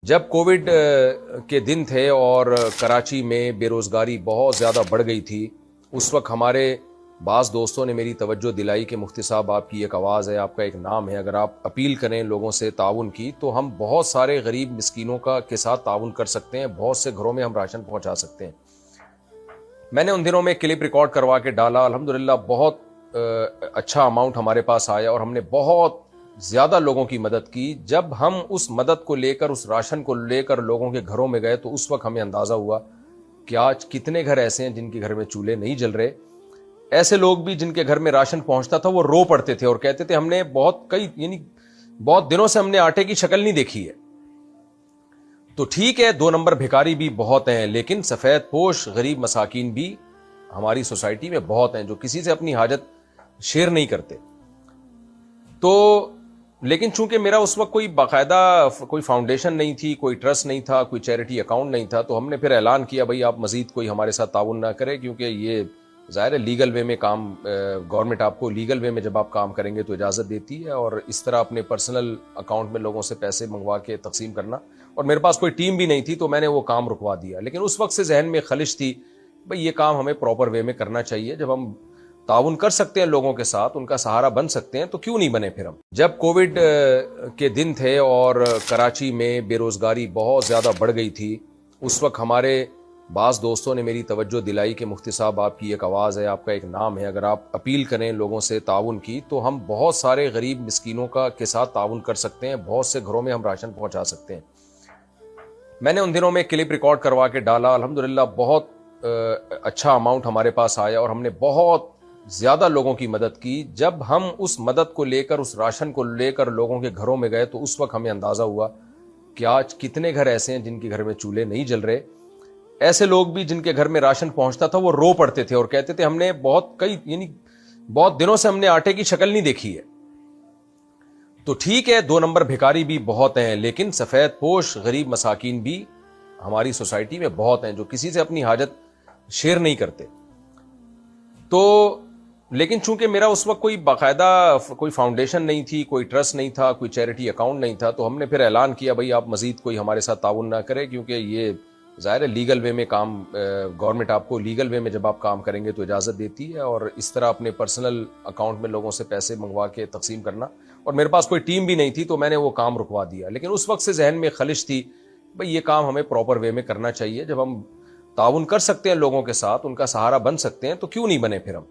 جب کووڈ کے دن تھے اور کراچی میں بے روزگاری بہت زیادہ بڑھ گئی تھی، اس وقت ہمارے بعض دوستوں نے میری توجہ دلائی کہ مفتی صاحب آپ کی ایک آواز ہے، آپ کا ایک نام ہے، اگر آپ اپیل کریں لوگوں سے تعاون کی تو ہم بہت سارے غریب مسکینوں کے ساتھ تعاون کر سکتے ہیں، بہت سے گھروں میں ہم راشن پہنچا سکتے ہیں۔ میں نے ان دنوں میں کلپ ریکارڈ کروا کے ڈالا، الحمدللہ بہت اچھا اماؤنٹ ہمارے پاس آیا اور ہم نے بہت زیادہ لوگوں کی مدد کی۔ جب ہم اس مدد کو لے کر، اس راشن کو لے کر لوگوں کے گھروں میں گئے تو اس وقت ہمیں اندازہ ہوا کہ آج کتنے گھر ایسے ہیں جن کے گھر میں چولہے نہیں جل رہے۔ ایسے لوگ بھی جن کے گھر میں راشن پہنچتا تھا وہ رو پڑتے تھے اور کہتے تھے ہم نے بہت دنوں سے ہم نے آٹے کی شکل نہیں دیکھی ہے۔ تو ٹھیک ہے، 2 نمبر بھکاری بھی بہت ہیں، لیکن سفید پوش غریب مساکین بھی ہماری سوسائٹی میں بہت ہیں جو کسی سے اپنی حاجت شیئر نہیں کرتے۔ تو لیکن چونکہ میرا اس وقت کوئی باقاعدہ کوئی فاؤنڈیشن نہیں تھی، کوئی ٹرسٹ نہیں تھا، کوئی چیریٹی اکاؤنٹ نہیں تھا، تو ہم نے پھر اعلان کیا بھائی آپ مزید کوئی ہمارے ساتھ تعاون نہ کرے، کیونکہ یہ ظاہر ہے لیگل وے میں کام، گورنمنٹ آپ کو لیگل وے میں جب آپ کام کریں گے تو اجازت دیتی ہے، اور اس طرح اپنے پرسنل اکاؤنٹ میں لوگوں سے پیسے منگوا کے تقسیم کرنا، اور میرے پاس کوئی ٹیم بھی نہیں تھی تو میں نے وہ کام رکوا دیا۔ لیکن اس وقت سے ذہن میں خلش تھی بھئی یہ کام ہمیں پراپر وے میں کرنا چاہیے، جب ہم تعاون کر سکتے ہیں لوگوں کے ساتھ، ان کا سہارا بن سکتے ہیں تو کیوں نہیں بنے پھر ہم۔ جب کووڈ کے دن تھے اور کراچی میں بے روزگاری بہت زیادہ بڑھ گئی تھی، اس وقت ہمارے بعض دوستوں نے میری توجہ دلائی کہ مفتی صاحب آپ کی ایک آواز ہے، آپ کا ایک نام ہے، اگر آپ اپیل کریں لوگوں سے تعاون کی تو ہم بہت سارے غریب مسکینوں کے ساتھ تعاون کر سکتے ہیں، بہت سے گھروں میں ہم راشن پہنچا سکتے ہیں۔ میں نے ان دنوں میں کلپ ریکارڈ کروا کے ڈالا، الحمدللہ بہت اچھا اماؤنٹ ہمارے پاس آیا اور ہم نے بہت زیادہ لوگوں کی مدد کی۔ جب ہم اس مدد کو لے کر، اس راشن کو لے کر لوگوں کے گھروں میں گئے تو اس وقت ہمیں اندازہ ہوا کہ آج کتنے گھر ایسے ہیں جن کے گھر میں چولہے نہیں جل رہے۔ ایسے لوگ بھی جن کے گھر میں راشن پہنچتا تھا وہ رو پڑتے تھے اور کہتے تھے ہم نے بہت دنوں سے ہم نے آٹے کی شکل نہیں دیکھی ہے۔ تو ٹھیک ہے، 2 نمبر بھکاری بھی بہت ہیں، لیکن سفید پوش غریب مساکین بھی ہماری سوسائٹی میں بہت ہیں جو کسی سے اپنی حاجت شیئر نہیں کرتے۔ تو لیکن چونکہ میرا اس وقت کوئی باقاعدہ کوئی فاؤنڈیشن نہیں تھی، کوئی ٹرسٹ نہیں تھا، کوئی چیریٹی اکاؤنٹ نہیں تھا، تو ہم نے پھر اعلان کیا بھئی آپ مزید کوئی ہمارے ساتھ تعاون نہ کرے، کیونکہ یہ ظاہر ہے لیگل وے میں کام، گورنمنٹ آپ کو لیگل وے میں جب آپ کام کریں گے تو اجازت دیتی ہے، اور اس طرح اپنے پرسنل اکاؤنٹ میں لوگوں سے پیسے منگوا کے تقسیم کرنا، اور میرے پاس کوئی ٹیم بھی نہیں تھی تو میں نے وہ کام رکوا دیا۔ لیکن اس وقت سے ذہن میں خلش تھی بھئی یہ کام ہمیں پراپر وے میں کرنا چاہیے، جب ہم تعاون کر سکتے ہیں لوگوں کے ساتھ، ان کا سہارا بن سکتے ہیں تو کیوں نہیں بنے پھر ہم۔